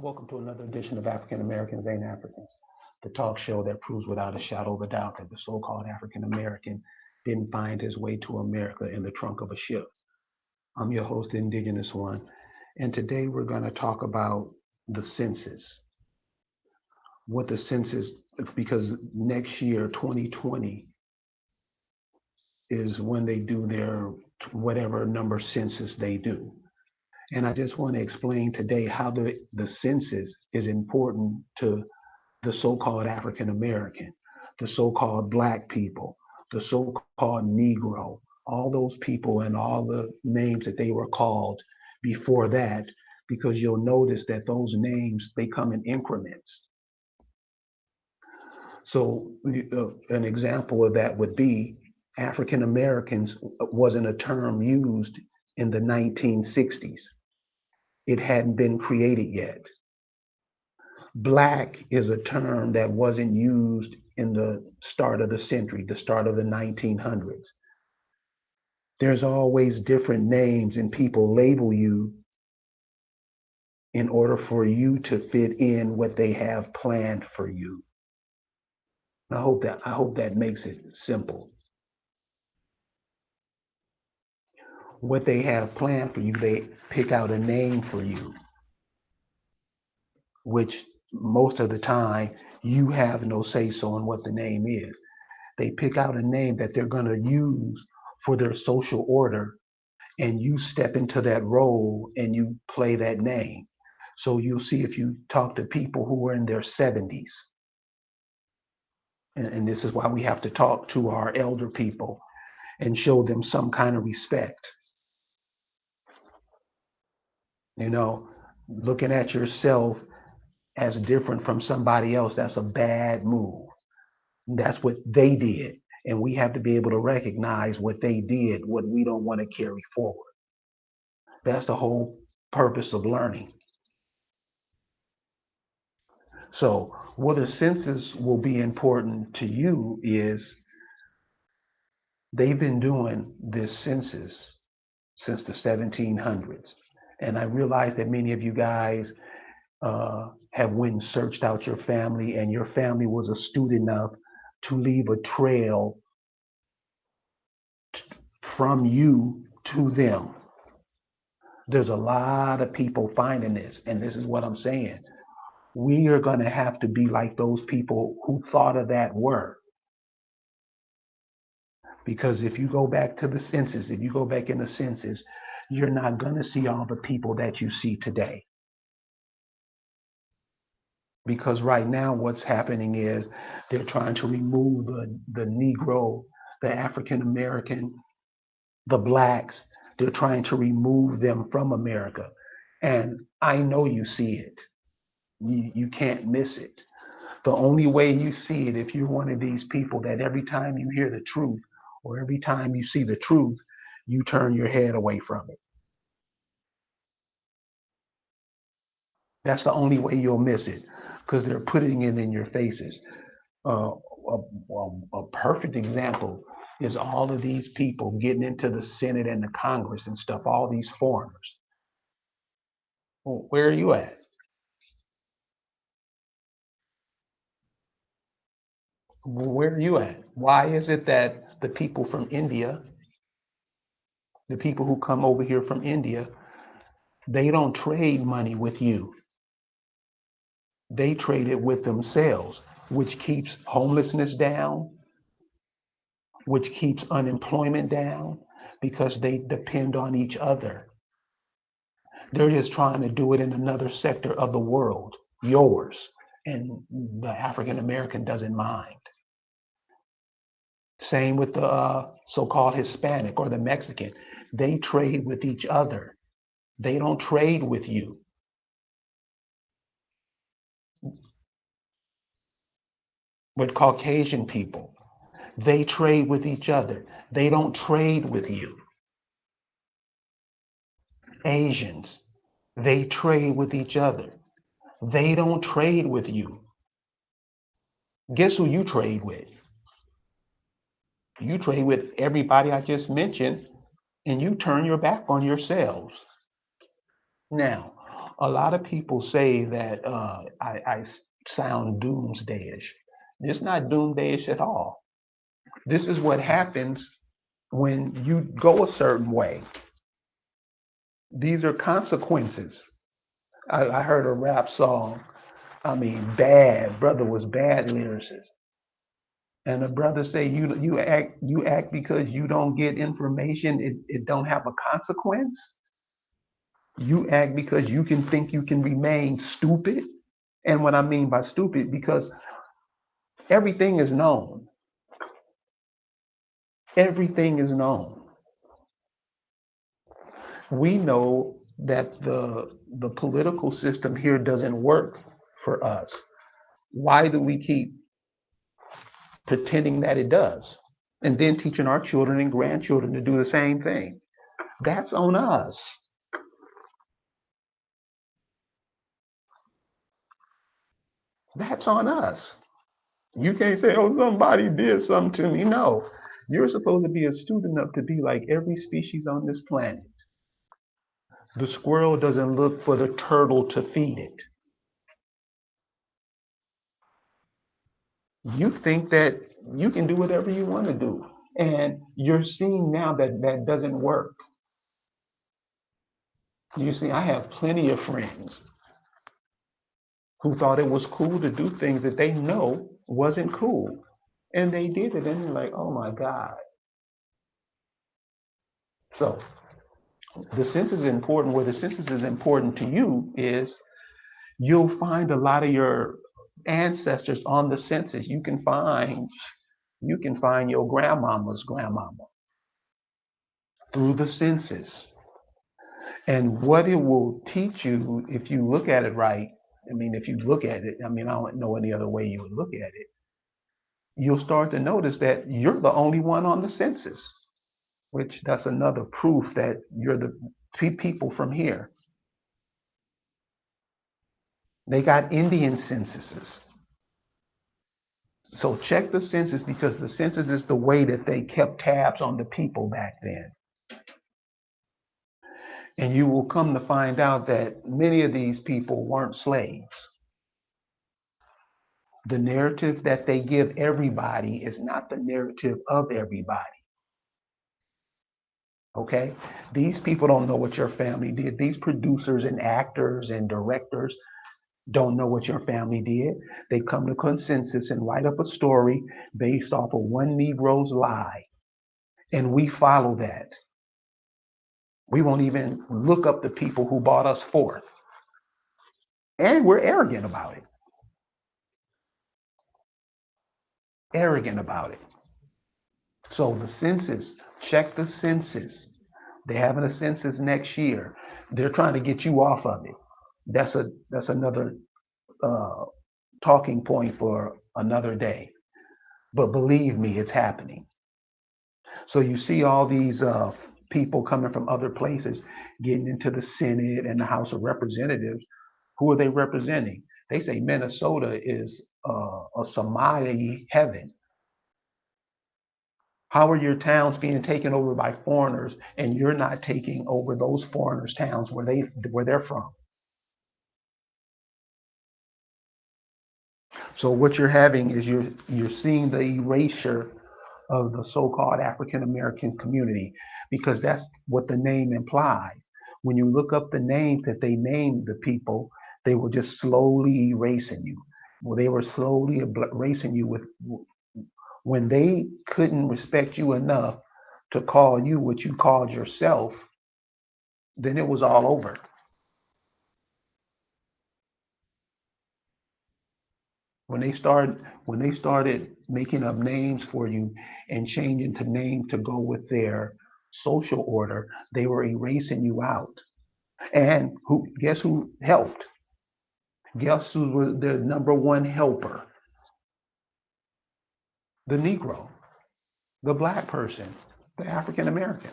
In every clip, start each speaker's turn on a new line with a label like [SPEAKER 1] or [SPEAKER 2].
[SPEAKER 1] Welcome to another edition of African Americans Ain't Africans, the talk show that proves without a shadow of a doubt that the so called African American didn't find his way to America in the trunk of a ship. I'm your host, the Indigenous One, and today we're going to talk about the census. What the census, because next year, 2020, is when they do their whatever number census they do. And I just want to explain today how the census is important to the so-called African American, the so-called Black people, the so-called Negro, all those people and all the names that they were called before that, because you'll notice that those names, they come in increments. So an example of that would be African Americans wasn't a term used in the 1960s. It hadn't been created yet. Black is a term that wasn't used in the start of the century, the start of the 1900s. There's always different names, and people label you in order for you to fit in what they have planned for you. I hope that makes it simple. What they have planned for you, they pick out a name for you, which most of the time you have no say so in what the name is. They pick out a name that they're going to use for their social order, and you step into that role and you play that name. So you'll see if you talk to people who are in their 70s, and this is why we have to talk to our elder people and show them some kind of respect. You know, looking at yourself as different from somebody else, that's a bad move. That's what they did. And we have to be able to recognize what they did, what we don't want to carry forward. That's the whole purpose of learning. So, what a census will be important to you is they've been doing this census since the 1700s. And I realize that many of you guys have went and searched out your family, and your family was astute enough to leave a trail from you to them. There's a lot of people finding this, and this is what I'm saying. We are going to have to be like those people who thought of that word. Because if you go back to the census, if you go back in the census, you're not going to see all the people that you see today. Because right now, what's happening is they're trying to remove the Negro, the African American, the Blacks. They're trying to remove them from America. And I know you see it. You can't miss it. The only way you see it, if you're one of these people that every time you hear the truth or every time you see the truth, you turn your head away from it. That's the only way you'll miss it, because they're putting it in your faces. A perfect example is all of these people getting into the Senate and the Congress and stuff, all these foreigners. Well, where are you at? Where are you at? Why is it that the people from India, the people who come over here from India, they don't trade money with you? They trade it with themselves, which keeps homelessness down, which keeps unemployment down, because they depend on each other. They're just trying to do it in another sector of the world, yours, and the African American doesn't mind. Same with the so-called Hispanic or the Mexican. They trade with each other. They don't trade with you. With Caucasian people, they trade with each other. They don't trade with you. Asians, they trade with each other. They don't trade with you. Guess who you trade with? You trade with everybody I just mentioned, and you turn your back on yourselves. Now, A lot of people say that I sound doomsdayish. It's not doomsdayish at all. This is what happens when you go a certain way. These are consequences. I heard a rap song. I mean, bad brother was bad lyricist, and the brother say you act because you don't get information. It don't have a consequence. You act because you can think you can remain stupid. And what I mean by stupid, because everything is known. Everything is known. We know that the political system here doesn't work for us. Why do we keep pretending that it does? And then teaching our children and grandchildren to do the same thing. That's on us. That's on us. You can't say, oh, somebody did something to me. No, you're supposed to be astute enough to be like every species on this planet. The squirrel doesn't look for the turtle to feed it. You think that you can do whatever you want to do. And you're seeing now that that doesn't work. You see, I have plenty of friends who thought it was cool to do things that they know wasn't cool. And they did it, and they're like, oh my God. So the census is important. Where the census is important to you is you'll find a lot of your ancestors on the census. You can find your grandmama's grandmama through the census. And what it will teach you, if you look at it right, I mean, if you look at it, I mean, I don't know any other way you would look at it, you'll start to notice that you're the only one on the census, which that's another proof that you're the people from here. They got Indian censuses. So check the census, because the census is the way that they kept tabs on the people back then. And you will come to find out that many of these people weren't slaves. The narrative that they give everybody is not the narrative of everybody. Okay? These people don't know what your family did. These producers and actors and directors don't know what your family did. They come to consensus and write up a story based off of one Negro's lie. And we follow that. We won't even look up the people who brought us forth. And we're arrogant about it. Arrogant about it. So the census, check the census. They're having a census next year. They're trying to get you off of it. That's another uh, talking point for another day. But believe me, it's happening. So you see all these people coming from other places getting into the Senate and the House of Representatives. Who are they representing? They say Minnesota is a Somali heaven. How are your towns being taken over by foreigners, and you're not taking over those foreigners' towns where they're from? So what you're having is you're seeing the erasure of the so-called African American community, because that's what the name implies. When you look up the names that they named the people, they were just slowly erasing you. Well, they were slowly erasing you with when they couldn't respect you enough to call you what you called yourself, then it was all over. When they started making up names for you and changing to name to go with their social order, they were erasing you out. And guess who helped? Guess who was the number one helper? The Negro, the black person, the African American.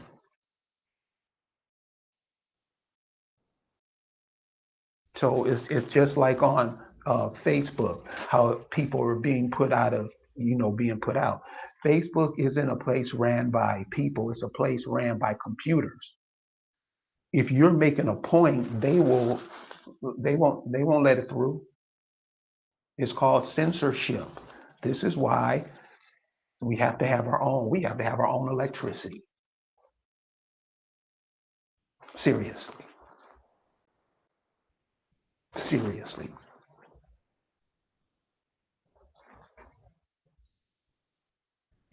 [SPEAKER 1] So it's just like on Facebook, how people are being put out of, being put out. Facebook isn't a place ran by people, it's a place ran by computers. If you're making a point, they will They won't let it through. It's called censorship. This is why we have to have our own electricity. Seriously. Seriously.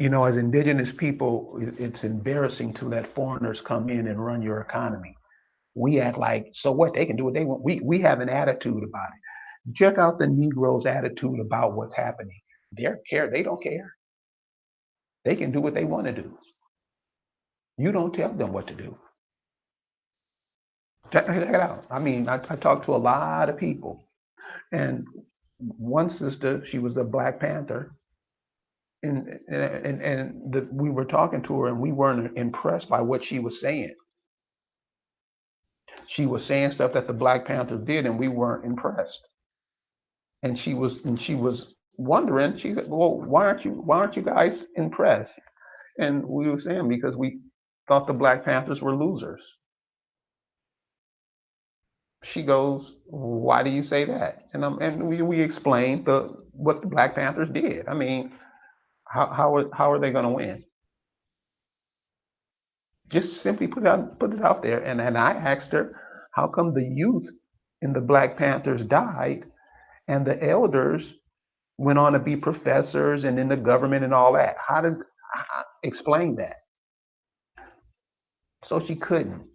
[SPEAKER 1] As indigenous people, it's embarrassing to let foreigners come in and run your economy. We act like, so what? They can do what they want. We have an attitude about it. Check out the Negroes' attitude about what's happening. They don't care. They can do what they want to do. You don't tell them what to do. Check it out. I mean, I talked to a lot of people, and one sister, she was the Black Panther, and we were talking to her, and we weren't impressed by what she was saying. She was saying stuff that the Black Panther did, and we weren't impressed. And she was wondering. She said, "Well, why aren't you guys impressed?" And we were saying because we thought the Black Panthers were losers. She goes, "Why do you say that?" And we explained what the Black Panthers did. I mean, how are they going to win? Just simply put it out there. And I asked her, how come the youth in the Black Panthers died and the elders went on to be professors and in the government and all that? How does explain that? So she couldn't.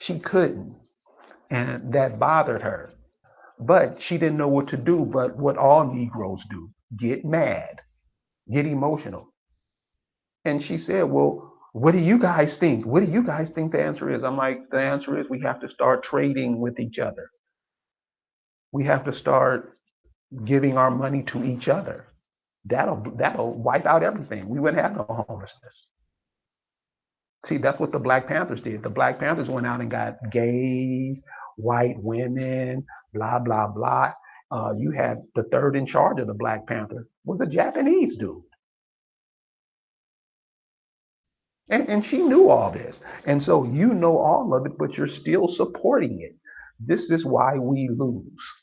[SPEAKER 1] She couldn't, and that bothered her. But she didn't know what to do. But what all Negroes do: get mad, get emotional. And she said, "Well, what do you guys think? What do you guys think the answer is?" I'm like, "The answer is we have to start trading with each other. We have to start giving our money to each other. That'll wipe out everything. We wouldn't have no homelessness." See, that's what the Black Panthers did. The Black Panthers went out and got gays, white women, blah blah blah. You had the third in charge of the Black Panther was a Japanese dude, and she knew all this, and so you know all of it, but you're still supporting it. This is why we lose.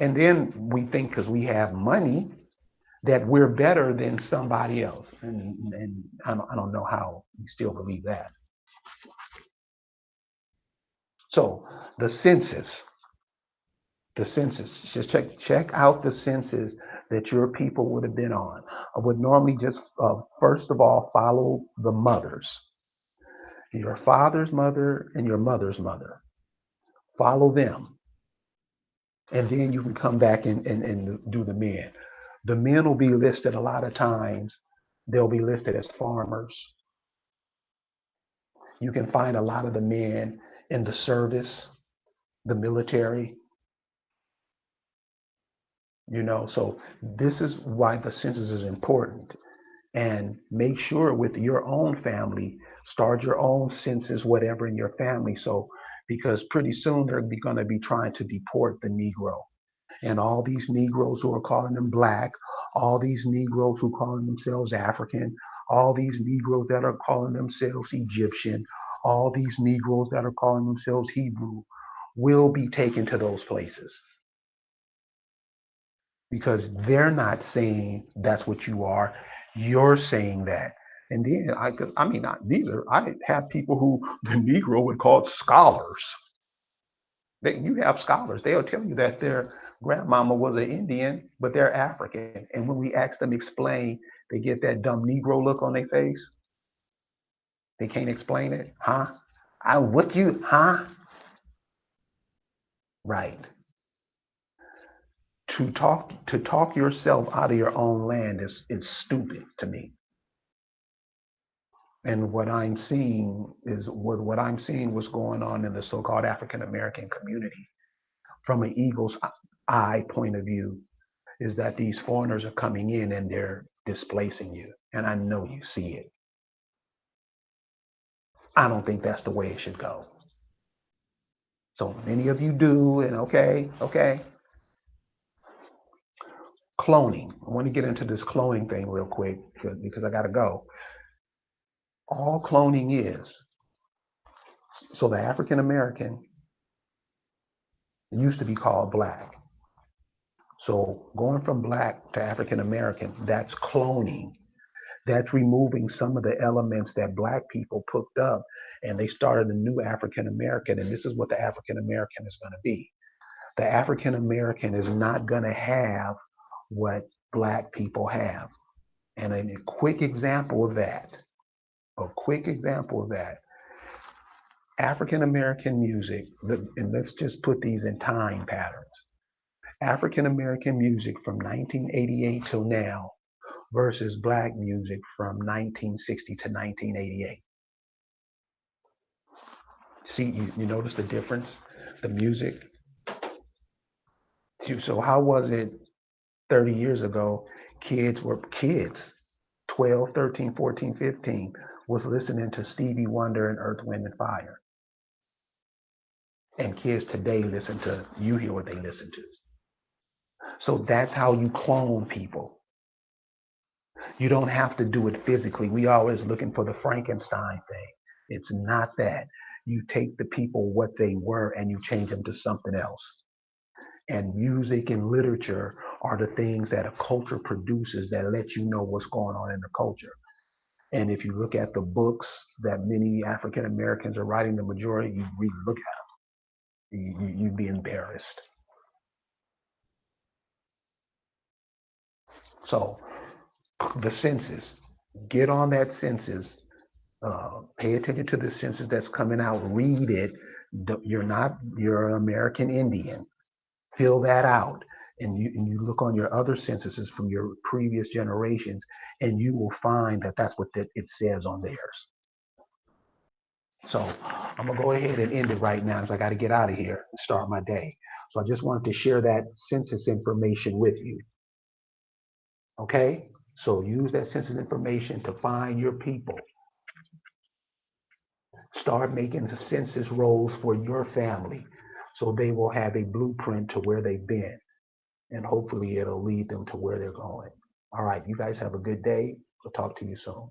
[SPEAKER 1] And then we think because we have money that we're better than somebody else. And I don't know how we still believe that. So the census, just check out the census that your people would have been on. I would normally just first of all follow the mothers, your father's mother and your mother's mother. Follow them, and then you can come back and do the men. The men will be listed a lot of times. They'll be listed as farmers. You can find a lot of the men in the service, the military, so this is why the census is important. And make sure with your own family, start your own census, whatever in your family. So, because pretty soon they're going to be trying to deport the Negro. And all these Negroes who are calling them black, all these Negroes who are calling themselves African, all these Negroes that are calling themselves Egyptian, all these Negroes that are calling themselves Hebrew will be taken to those places because they're not saying that's what you are. You're saying that. And then I have people who the Negro would call scholars. You have scholars. They'll tell you that their grandmama was an Indian, but they're African. And when we ask them explain, they get that dumb Negro look on their face. They can't explain it, huh? What you, huh? Right. To talk yourself out of your own land is stupid to me. And what I'm seeing what's going on in the so-called African American community from an eagle's eye point of view is that these foreigners are coming in and they're displacing you. And I know you see it. I don't think that's the way it should go. So many of you do, and okay. Cloning. I want to get into this cloning thing real quick because I got to go. All cloning is. So the African American used to be called black. So going from black to African American, that's cloning. That's removing some of the elements that black people picked up, and they started a new African American, and this is what the African American is going to be. The African American is not going to have what black people have. And a quick example of that, a quick example of that, African American music, and let's just put these in time patterns. African American music from 1988 till now versus black music from 1960 to 1988. See, you notice the difference? The music. So how was it 30 years ago? Kids, 12, 13, 14, 15, was listening to Stevie Wonder and Earth, Wind, and Fire. And kids today listen to, you hear what they listen to. So that's how you clone people. You don't have to do it physically. We always looking for the Frankenstein thing. It's not that. You take the people what they were and you change them to something else. And music and literature are the things that a culture produces that let you know what's going on in the culture. And if you look at the books that many African Americans are writing, the majority, you read, look at them, you'd be embarrassed. So the census, get on that census, pay attention to the census that's coming out, read it. You're an American Indian. Fill that out. And you look on your other censuses from your previous generations, and you will find that that's what it says on theirs. So I'm gonna go ahead and end it right now, because I got to get out of here and start my day. So I just wanted to share that census information with you. Okay? So use that census information to find your people. Start making the census rolls for your family, so they will have a blueprint to where they've been, and hopefully it'll lead them to where they're going. All right, you guys have a good day. We'll talk to you soon.